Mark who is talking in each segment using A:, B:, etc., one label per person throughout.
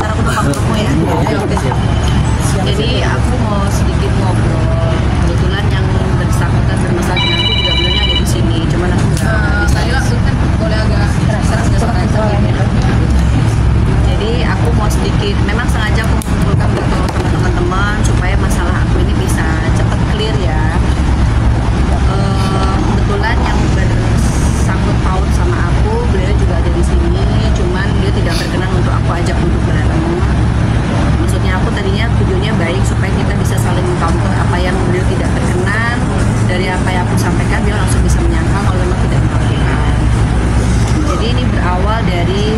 A: ntar aku numpang ketemu ya. Jadi aku mau sedikit ngobrol. Kebetulan yang bersangkutan bermasalah dengan aku juga bilangnya ada di sini. Cuman aku nggak bisa.
B: Kan boleh agak keras ya.
A: Jadi aku mau sedikit, memang sengaja aku mengumpulkan betul sama teman-teman supaya masalah aku ini bisa cepat clear ya. Kebetulan yang bersangkut paut sama aku, beliau juga ada di sini. Cuman dia tidak berkenan untuk aku ajak duduk bareng. Maksudnya aku tadinya tujuannya baik supaya kita bisa saling counter apa yang beliau tidak berkenan. Dari apa yang aku sampaikan, dia langsung bisa menyangkal kalau memang tidak melakukan. Jadi ini berawal dari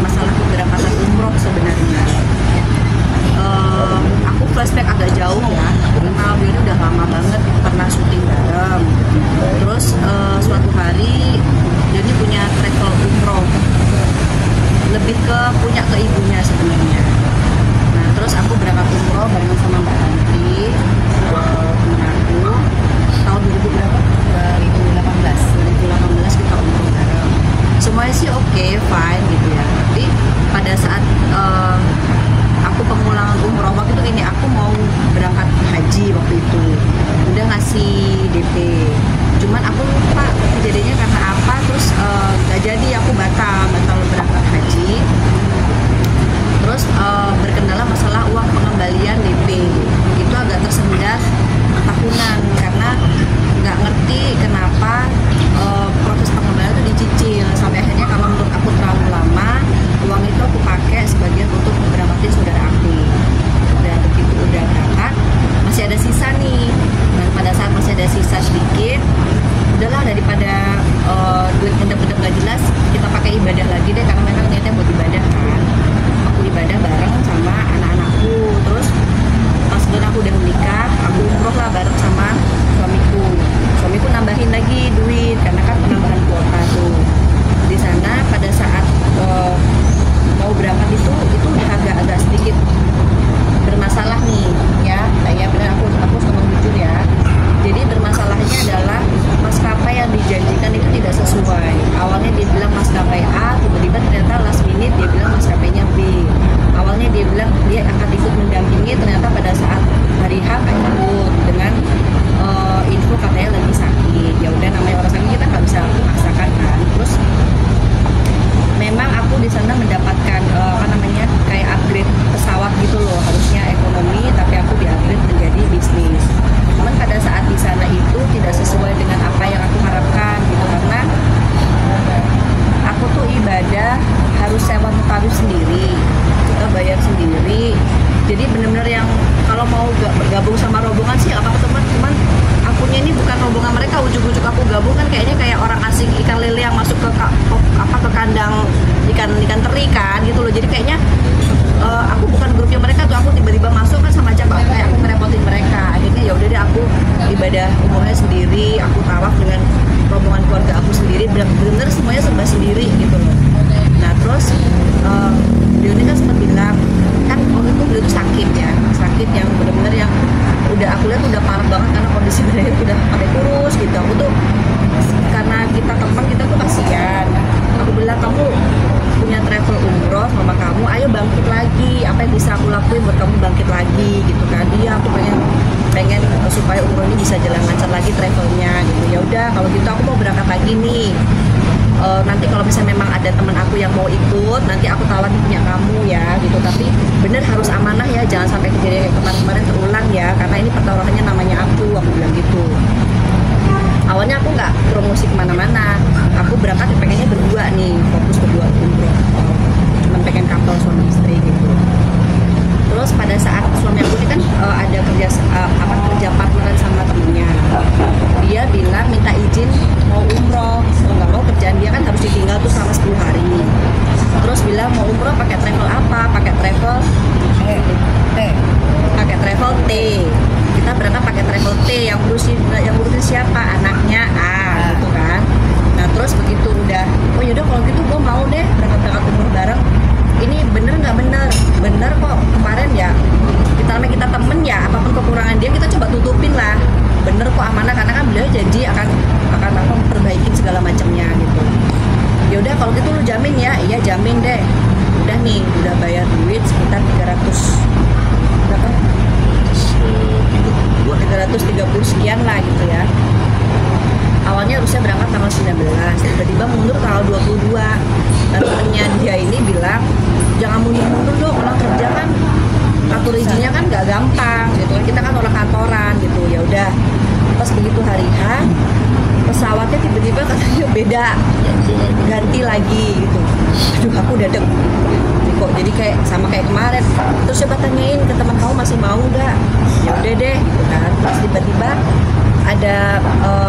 A: masalah keberangkatan umroh sebenarnya. Aku flashback agak jauh ya, kenal dia ini udah lama banget, pernah syuting bareng. Terus suatu hari dia ini punya travel umroh, lebih ke punya ke ibunya sebenarnya. Nah terus aku berangkat umroh bareng sama Mbak Ranti, temen aku, tahun 2000 berapa? 2018 kita umroh bareng. Semuanya sih oke, fine gitu ya. Tapi pada saat aku pengulangan umroh waktu itu ini, aku mau berangkat haji waktu itu, udah ngasih DP. Cuman aku lupa kejadiannya karena apa, terus gak jadi, aku batal berangkat haji. Terus berkendala masalah uang pengembalian DP, itu agak tersendat tahunan karena nggak ngerti kenapa proses pengembalian itu dicicil sampai akhirnya kalau menurut aku terlalu lama, uang itu aku pakai sebagian untuk berangkatin saudara aku. Dan begitu udah berangkat masih ada sisa nih, dan pada saat masih ada sisa sedikit, udahlah daripada duit benda-benda gak jelas, kita pakai ibadah lagi deh, karena memang niatnya buat ibadah kan. Aku ibadah bareng sama anak-anakku. Terus pas aku udah menikah, aku umroh lah bareng sama suamiku nambahin lagi duit karena kan penambahan kuota tuh di sana. Pada saat mau berangkat itu udah agak sedikit bermasalah nih ya, kayak benar aku ngomong jujur ya. Jadi bermasalahnya adalah maskapai yang dijanjikan itu tidak sesuai. Awalnya dia bilang maskapai A, tiba-tiba ternyata last minute dia bilang maskapainya B. Awalnya dia bilang dia akan ikut mendampingi, ternyata pada saat hari H nggak ikut dengan info katanya lagi sakit. Ya udah, namanya orang sakit kita nggak bisa memaksakan kan. Terus memang aku di sana mendapatkan kayak upgrade pesawat gitu loh, harusnya ekonomi tapi aku di-upgrade menjadi bisnis. Cuman pada saat di sana itu tidak sesuai dengan apa yang aku harapkan gitu, karena aku tuh ibadah harus sewa tarif sendiri, kita bayar sendiri. Jadi bener-bener yang kalau mau gabung sama rombongan sih apa teman, cuman akunya ini bukan rombongan mereka, ujuk-ujuk aku gabung kan kayaknya kayak orang asing ikan lele yang masuk ke kandang ikan teri kan gitu loh. Jadi kayaknya aku bukan grupnya mereka tuh, aku tiba-tiba masuk kan sama aja kayak aku merepotin mereka. Akhirnya ya udah deh, aku ibadah umumnya sendiri, aku tawaf dengan rombongan keluarga aku sendiri, bener-bener semuanya serba sendiri gitu loh. Nah terus beliau ini kan sempat bilang kan waktu itu beliau tuh sakit yang bener-bener yang udah aku lihat udah parah banget karena kondisi badannya udah pada kurus gitu. Aku tuh karena kita teman, kita tuh kasihan. Aku bilang, kamu punya travel umroh sama kamu, ayo bangkit lagi, apa yang bisa aku lakuin buat kamu bangkit lagi gitu kan. Iya, aku pengen supaya umroh ini bisa jalan lancar lagi travelnya gitu. Ya udah kalau gitu aku mau berangkat lagi nih. Nanti kalau misalnya memang ada teman aku yang mau ikut, nanti aku tawarin punya kamu ya gitu. Tapi bener harus amanah ya, jangan sampai kejadian kayak kemarin-kemarin terulang ya, karena ini pertaruhannya namanya aku bilang gitu. Awalnya aku nggak promosi kemana-mana, aku berangkat pengennya berdua nih, fokus berdua umroh, cuma pengen couple suami istri gitu. Terus pada saat suami aku ini kan ada kerja partneran sama temennya, dia bilang minta izin mau umroh, nggak mau kerjaan dia kan harus ditinggal tuh selama 10 hari. Terus bilang mau umroh pakai travel apa? Pakai travel T. Kita berangkat pakai travel T, yang ngurusin siapa? Anaknya A gitu kan. Nah terus begitu udah, oh yaudah kalau gitu gue mau deh berangkat umroh bareng. Ini bener nggak bener? Bener kok, kemarin ya kita temen ya, apapun kekurangan dia kita coba tutupin lah. Bener kok, amanah, karena kan beliau janji akan perbaikin segala macamnya gitu. Ya udah kalau gitu lu jamin ya? Iya jamin deh. udah nih udah bayar duit sekitar 300 berapa 330 sekian lah gitu ya. Awalnya harusnya berangkat tanggal 19, tiba-tiba mundur tanggal 22. Dan temennya dia ini bilang jangan mundur-mundur dong, orang kerja kan atur izinnya kan nggak gampang gitu kan, kita kan orang kantoran gitu. Ya udah, pas begitu hari H pesawatnya tiba-tiba katanya beda, ganti lagi gitu. Aduh, aku udah deg kok jadi kayak sama kayak kemarin. Terus coba tanyain ke teman kamu masih mau nggak? Ya udah deh gitu kan. Terus tiba-tiba ada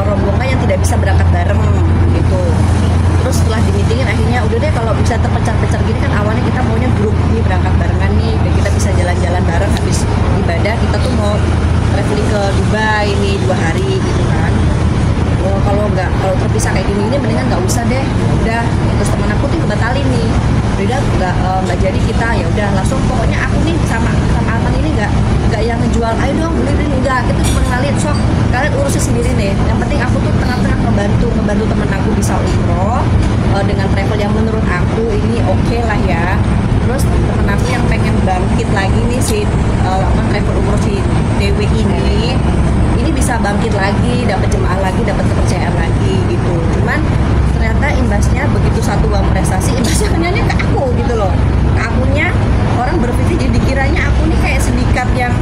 A: rombongan yang tidak bisa berangkat bareng gitu. Terus setelah di meetingin akhirnya udah deh kalau bisa terpecah-pecah gini kan, awalnya kita maunya grup nih berangkat barengan nih biar kita bisa jalan-jalan bareng habis ibadah. Kita tuh mau traveling ke Dubai nih 2 hari gitu kan. Kalau terpisah kayak gini ini mendingan nggak usah deh. Udah, terus teman aku tuh kebatalin nih. Udah nggak jadi kita, ya udah langsung pokoknya aku nih sama Arman ini nggak yang ngejual ayo dong beli enggak, kita cuma ngalihin sok kalian urusin sendiri nih. Yang penting aku tuh tengah-tengah ngebantu teman aku bisa umroh dengan travel yang menurut aku ini oke lah ya. Terus teman aku yang pengen bangkit lagi nih si travel umroh si Dewi ini bisa bangkit lagi, dapat jemaah lagi, dapat kepercayaan lagi gitu. Cuman ternyata imbasnya begitu satu uang prestasi, imbasnya hanya ke aku gitu loh. Ke akunya orang berpikir jadi dikiranya aku nih kayak sindikat yang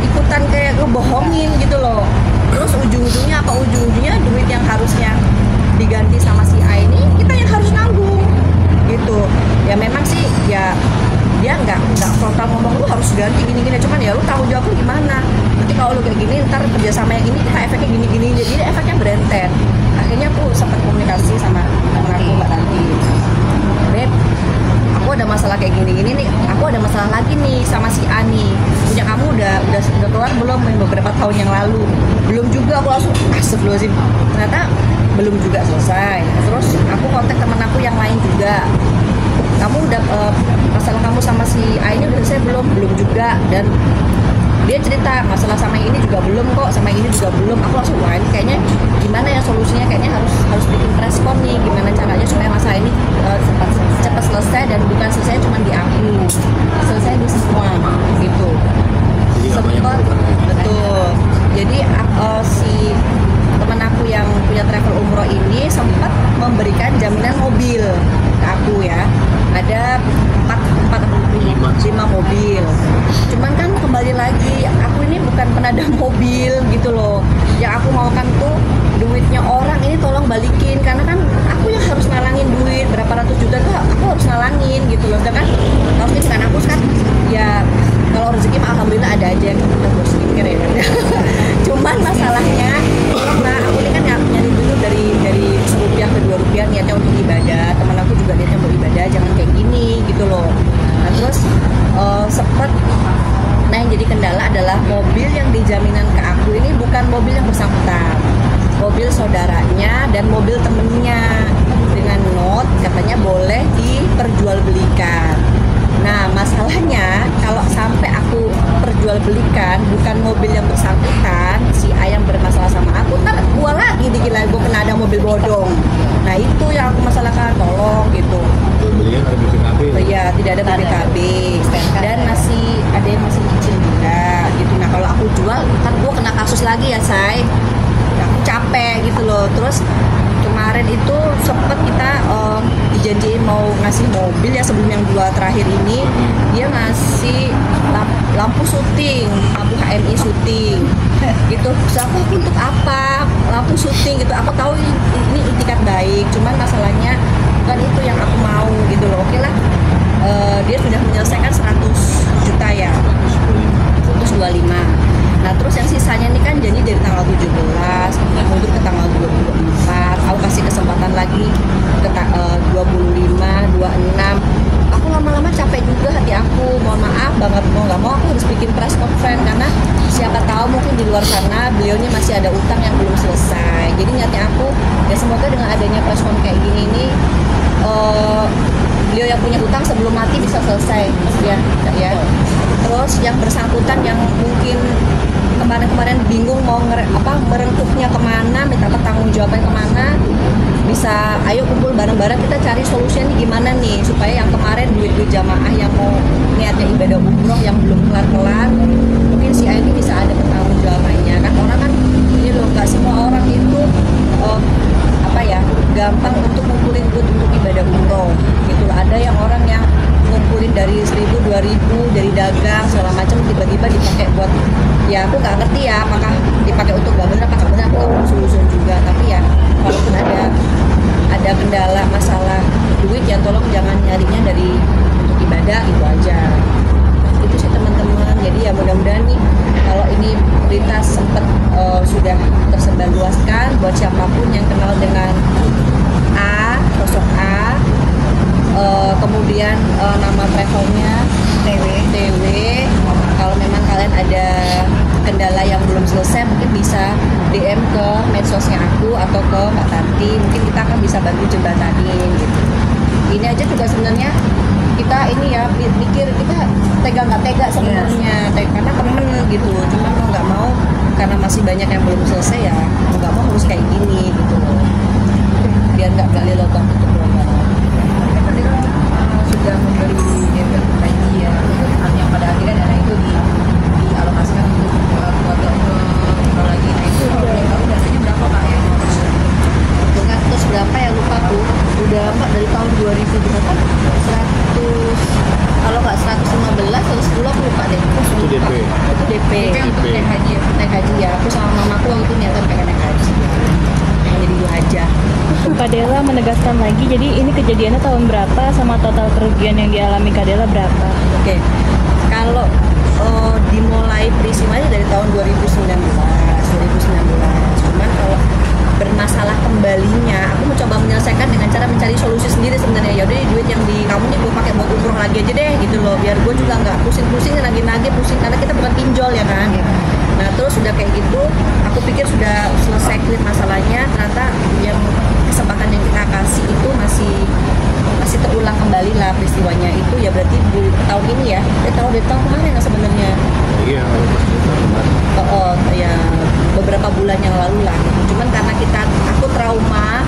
A: ikutan kayak ngebohongin gitu loh. Terus ujung-ujungnya apa? Ujung-ujungnya duit yang harusnya diganti sama si A ini kita yang harus nanggung gitu. Ya memang sih ya dia nggak frontal ngomong lu harus ganti gini-gini, cuman ya lu tanggung jawab lu gimana. Nanti kalau lu kayak gini ntar kerjasama yang ini kita efeknya gini-gini, jadi efeknya berentet. Akhirnya aku sempat komunikasi sama teman aku Mbak Tanti, Beb, aku ada masalah kayak gini-gini nih, aku ada masalah lagi nih sama si Ani. Punya kamu udah keluar belum beberapa tahun yang lalu? Belum juga. Aku langsung astagfirullahaladzim, ternyata belum juga selesai. Terus aku kontak teman aku yang lain juga, kamu udah masalah kamu sama si A ini udah selesai belum? Belum juga. Dan dia cerita masalah sama yang ini juga belum kok, sama yang ini juga belum. Aku langsung wah ini kayaknya gimana ya solusinya, kayaknya harus bikin respon nih, gimana caranya supaya masalah ini cepat selesai dan bukan selesai cuma di aku, selesai di semua gitu. Sempat betul. Jadi si teman aku yang punya travel umroh ini sempat memberikan jaminan mobil ke aku ya. Ada 5 mobil. Cuman kan kembali lagi aku ini bukan penadam mobil gitu loh. Yang aku maukan tuh duitnya orang ini tolong balikin, karena kan aku yang harus ngalangin duit berapa ratus juta tuh aku harus ngalangin gitu loh. Sedangkan kalau kan aku kan ya kalau rezeki mah alhamdulillah ada aja yang kita harus mikir ya. Cuman masalahnya karena aku ini kan nyari dulu dari Rp1 ke Rp2 niatnya untuk ibadah. Teman aku juga niatnya mau ibadah, jangan kayak gini gitu loh. Nah terus sempat yang jadi kendala adalah mobil yang dijaminan ke aku ini bukan mobil yang bersangkutan, mobil saudaranya dan mobil temennya dengan note katanya boleh diperjualbelikan. Nah masalahnya kalau sampai aku perjualbelikan bukan mobil yang bersangkutan, si A yang bermasalah sama aku, ntar gua lagi dikira gua kena ada mobil bodong. Nah itu yang aku masalahkan, tolong gitu.
C: Belinya ada BPKB.
A: Iya, tidak ada BPKB dan ada yang masih kecil juga gitu. Nah kalau aku jual kan gua kena kasus lagi ya say. Aku capek gitu loh. Terus kemarin itu sempet kita dijanjiin mau ngasih mobil ya sebelum yang 2 terakhir ini. Dia ngasih lampu syuting, lampu HMI syuting gitu. Terus aku untuk apa lampu syuting gitu, aku tahu ini itikat baik, cuman masalahnya bukan itu yang aku mau gitu loh. Oke lah, dia sudah menyelesaikan 100 juta ya, 125. Nah terus yang sisanya ini kan janji dari tanggal 17 mundur ke tanggal 24. Aku kasih kesempatan lagi ke 25, 26. Aku lama-lama capek juga hati aku. Mohon maaf banget, mau nggak mau aku harus bikin press conference karena siapa tahu mungkin di luar sana beliaunya masih ada utang yang belum selesai. Jadi niatnya aku ya semoga dengan adanya press conference kayak gini nih beliau yang punya utang sebelum mati bisa selesai ya. Terus yang bersangkutan yang mungkin kemarin bingung mau merengkuknya kemana, minta pertanggungjawaban kemana, bisa ayo kumpul bareng-bareng, kita cari solusinya nih gimana nih supaya yang kemarin duit-duit jamaah yang mau niatnya ibadah umroh yang belum kelar-kelar, mungkin si Ayu ini bisa ada bertanggung jawabannya kan. Orang kan ini loh, nggak semua orang itu gampang untuk ngumpulin duit untuk ibadah umroh gitu. Ada yang orang yang ngumpulin dari 1.000, 2.000 dari dagang segala macam, tiba-tiba dipakai buat, ya aku nggak ngerti ya apakah dipakai untuk nggak benar apa nggak benar, aku nggak mau solusi juga. Tapi ya walaupun ada kendala masalah duit ya tolong jangan nyarinya dari untuk ibadah, itu aja. Itu sih teman-teman. Jadi ya mudah-mudahan nih kalau ini berita sempat sudah tersebarluaskan buat siapapun yang kenal dengan sosok A, kemudian nama travelnya TW. Kalau memang kalian ada kendala yang belum selesai, mungkin bisa DM ke medsosnya aku atau ke Mbak Tanti, mungkin kita akan bisa bantu jembatanin gitu. Ini aja juga sebenarnya kita ini ya mikir kita tega nggak tega sebenarnya, karena temen gitu, cuma mau nggak mau karena masih banyak yang belum selesai ya mau nggak mau harus kayak gini gitu loh, biar nggak gali lubang untuk lubang.
B: Tadi kan sudah memberi DP untuk haji ya, yang pada akhirnya dana itu dialokasikan untuk keluarga umroh lagi. Nah itu kalau boleh tahu dananya berapa Pak ya?
A: Dengan terus berapa ya lupa tuh, udah Mbak dari tahun 2000 berapa? 100 kalau nggak 115 atau 10 aku lupa deh.
C: Itu DP.
A: Itu DP.
B: Untuk naik haji ya?
A: Naik haji ya. Aku sama mamaku waktu itu niatan pengen naik haji. Pengen jadi ibu hajah.
D: Kak Dela menegaskan lagi, jadi ini kejadiannya tahun berapa sama total kerugian yang dialami Kak Dela berapa?
A: Oke. Kalau dimulai peristiwanya dari tahun 2019. Cuman kalau bermasalah kembalinya, aku mencoba menyelesaikan dengan cara mencari solusi sendiri sebenarnya. Ya udah duit yang di kamu nih gue pakai buat umroh lagi aja deh gitu loh, biar gue juga nggak pusing-pusing nagih-nagih pusing, karena kita bukan pinjol ya kan. Nah terus sudah kayak gitu, aku pikir sudah selesai clear masalahnya, ternyata yang kesempatan yang kita kasih itu masih terulang kembali lah peristiwanya itu. Ya berarti tahun ini ya, tahun kemarin lah sebenarnya.
C: Iya.
A: Ya beberapa bulan yang lalu lah. Cuman karena aku trauma,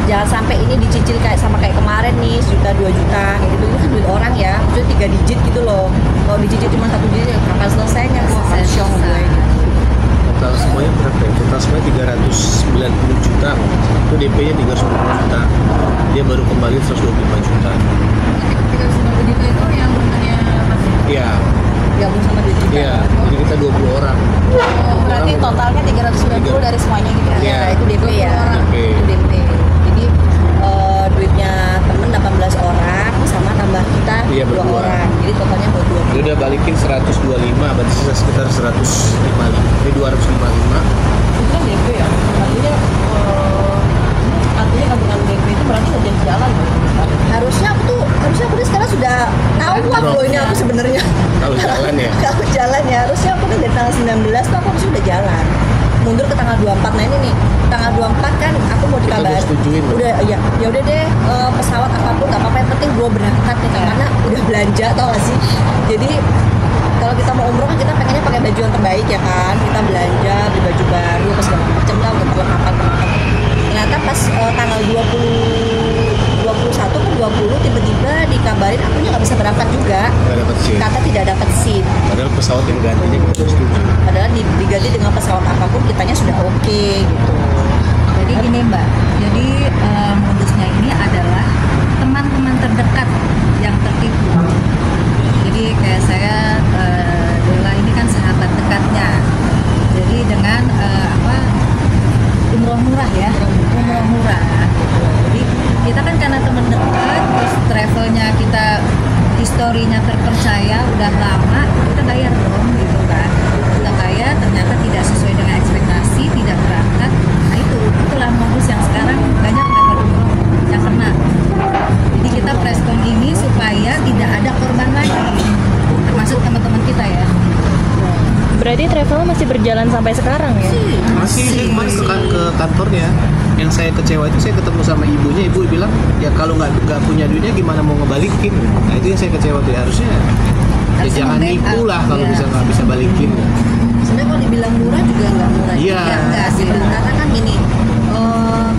A: jangan sampai ini dicicil kayak kemarin nih 1 juta 2 juta kayak gitu. Itu kan duit orang ya, maksudnya 3 digit gitu loh. Kalau dicicil cuma 1 digit ya kapan selesainya? Akan syok gue gitu.
C: Total semuanya berapa ya? Total semuanya 390 juta. Itu DP-nya 310 juta. Dia baru kembali 125 juta.
B: 390 juta itu yang bentuknya masih?
C: Iya.
A: Gabung sama duit kita.
C: Iya. Jadi kita 20 orang.
B: Oh, berarti totalnya 390 dari semuanya gitu ya?
C: Iya.
A: Ya, itu DP ya.
C: DP.
A: Itu DP. Jadi duitnya temen 18 orang sama tambah kita
C: Iya,
A: 2
C: berdua.
A: orang. Jadi totalnya buat 20.
C: Dia udah balikin 125, berarti sisa sekitar 155. Ini 255.
A: Itu kan DP ya. Artinya gabungan DP itu berarti udah jadi jalan loh. Harusnya aku tuh sekarang sudah tahu loh ini aku sebenarnya.
C: Kalau jalan ya.
A: Kalau jalan ya harusnya aku kan dari tanggal 19 tuh aku harusnya udah jalan. Mundur ke tanggal 24. Nah ini nih, tanggal 24 kan aku mau
C: Kita
A: dikabarin.
C: udah setujuin.
A: Udah ya udah deh, pesawat apapun nggak apa-apa, yang penting gue berangkat nih, karena udah belanja tau gak sih. Jadi kalau kita mau umroh kan kita pengennya pakai baju yang terbaik ya kan, kita belanja beli baju baru apa segala macam lah untuk perlengkapan. Ternyata pas tanggal 21 ke 20 tiba-tiba dikabarin akunya nggak bisa berangkat juga.
C: Nggak dapat seat.
A: Kata tidak dapat seat.
C: Padahal pesawat yang gantinya kita udah setuju.
A: Padahal diganti dengan pesawat apapun kitanya sudah oke gitu.
E: Jadi gini Mbak, jadi modusnya ini adalah teman-teman terdekat yang tertipu. Jadi kayak saya, Dela ini kan sahabat dekatnya. Jadi dengan umroh murah ya, umroh murah. Gitu. Jadi kita kan karena teman dekat, terus travelnya kita historinya terpercaya, udah lama, kita bayar dong gitu kan. Kita bayar, ternyata tidak sesuai dengan ekspektasi, tidak berangkat. Nah itulah modus yang sekarang banyak travel umroh yang kena. Jadi kita preskon ini supaya tidak ada korban lagi, termasuk teman-teman kita ya.
D: Berarti travel masih berjalan sampai sekarang ya?
C: Masih saya kemarin ke kantornya. Yang saya kecewa itu saya ketemu sama ibunya, ibu bilang ya kalau nggak punya duitnya gimana mau ngebalikin. Nah itu yang saya kecewa tuh, harusnya ya jangan nipu lah kalau
E: Iya.
C: bisa nggak bisa balikin.
A: Sebenarnya kalau dibilang murah juga nggak murah
C: Iya.
A: juga, nggak sih, karena kan gini,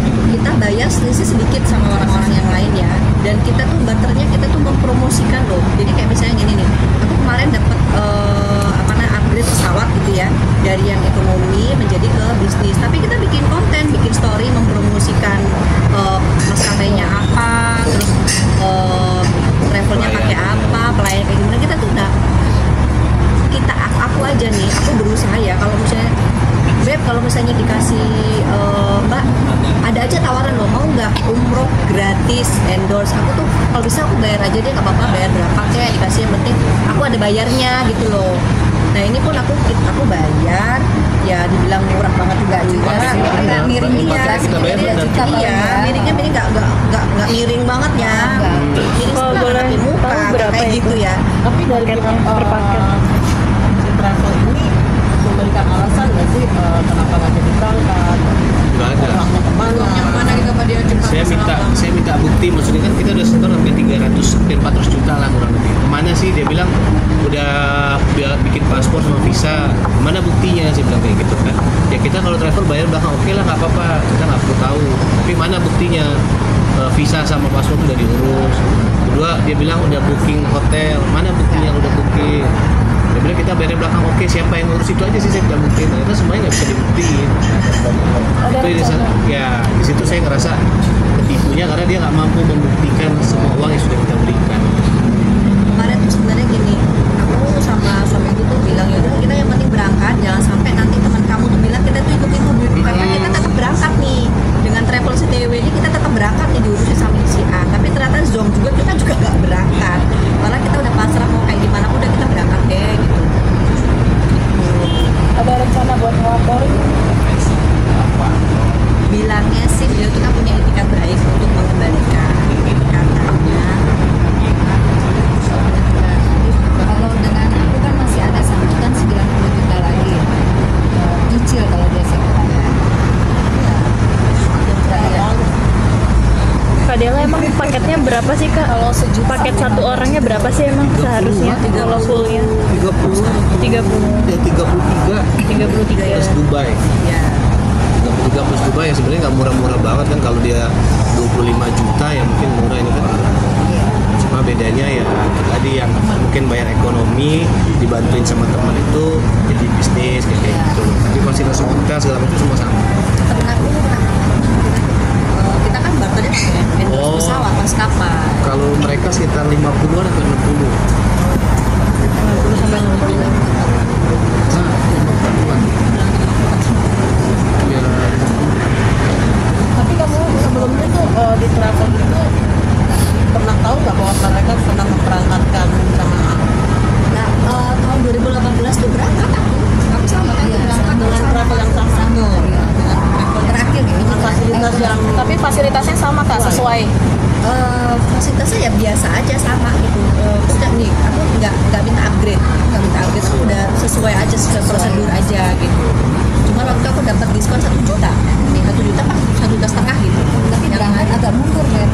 A: kita bayar selisih sedikit sama orang-orang yang lain ya, dan kita tuh barternya kita tuh mempromosikan loh. Jadi kayak misalnya gini nih, aku kemarin dapat upgrade pesawat gitu ya, dari yang ekonomi menjadi ke bisnis, tapi kita bikin konten, bikin story mempromosikan maskapainya apa, terus travelnya pakai apa, pelayan kayak gimana. Kita tuh udah aku aja nih, aku berusaha ya, kalau misalnya Beb, kalau misalnya dikasih Mbak, ada aja tawaran loh, mau nggak umroh gratis endorse. Aku tuh kalau bisa aku bayar aja deh, nggak apa-apa, bayar berapa kayak dikasih, yang penting aku ada bayarnya gitu loh. Nah ini pun aku bayar, ya dibilang murah banget enggak juga, nggak miring dia,
C: kita bayar benar.
A: iya, miringnya nggak miring banget ya, miring
D: Kalau
A: sebelah
D: boleh
A: tapi muka
D: tahu berapa
A: kayak
D: itu?
A: gitu ya.
B: Tapi dari
D: Paketnya,
B: pihak,
D: per paket.
B: si travel ini memberikan alasan nggak sih kenapa nggak jadi berangkat?
C: Nggak ada.
B: Mau kemana?
A: Yang mana kita sama dia cepat
C: Saya minta bukti, maksudnya kan kita udah setor sampai 400 juta lah kurang lebih. Kemana sih? Dia bilang udah bikin paspor sama visa. Mana buktinya? Saya bilang kayak gitu kan. Ya kita kalau travel bayar belakang oke lah, nggak apa-apa. Kita nggak perlu tahu. Tapi mana buktinya? Visa sama paspor udah diurus. Kedua dia bilang udah booking hotel. Mana buktinya udah booking? Dia bilang kita bayar belakang oke. Siapa yang ngurus itu aja sih saya bilang buktiin. Ternyata semuanya nggak bisa dibuktiin. Itu di situ saya ngerasa ketipunya karena dia nggak mampu membuktikan semua uang yang sudah kita berikan.
A: Kemarin tuh sebenarnya gini, aku sama suamiku tuh bilang ya udah kita yang penting berangkat, jangan sampai nanti teman kamu tuh bilang kita tuh ikut karena kita tetap berangkat nih dengan travel CTW ini, kita tetap berangkat nih diurusin sama si A, tapi ternyata zong juga kita juga nggak berangkat, malah kita udah pasrah mau kayak gimana udah kita berangkat deh gitu.
D: Ada rencana buat ngelaporin?
A: Bilangnya sih beliau tuh kan punya etikat baik untuk mengembalikan katanya.
E: Kalau dengan aku kan masih ada sambutan 90 juta lagi cicil kalau dia sekolah.
D: Kak Dela emang paketnya berapa sih Kak? Kalau paket satu orangnya berapa sih emang seharusnya kalau fullnya?
C: 30
D: 30
C: ya 33 plus
D: 33
C: Dubai.
A: Ya.
C: 33 plus Dubai ya sebenarnya nggak murah-murah banget kan, kalau dia 25 juta ya mungkin murah ini kan. Cuma bedanya ya tadi yang mungkin bayar ekonomi dibantuin sama teman itu jadi bisnis kayak gitu. Tapi fasilitas hotel segala macam semua sama.
A: Ternak dulu kita kan barternya pakai endorse pesawat maskapai.
C: Kalau mereka sekitar 50-an atau 60.
A: 50 sampai 60.
C: Ya,
B: Tapi kamu sebelumnya tuh di travel itu pernah tahu nggak bahwa mereka pernah memberangkatkan jamaah?
A: Nah, tahun 2018 tuh berangkat aku sama kan
E: Iya,
A: berangkat
B: Dengan travel yang sama?
E: Iya. Terakhir ya.
B: Dengan fasilitas yang
D: Tapi fasilitasnya sama Kak, sesuai?
A: fasilitasnya ya biasa aja sama gitu. Udah nih, aku nggak minta upgrade, aku udah sesuai aja, sesuai prosedur aja gitu. Cuma waktu itu aku dapat diskon 1 juta, nih 1 juta pak 1,5 juta gitu.
E: Tapi
A: Yang
E: berangkat agak mundur kan.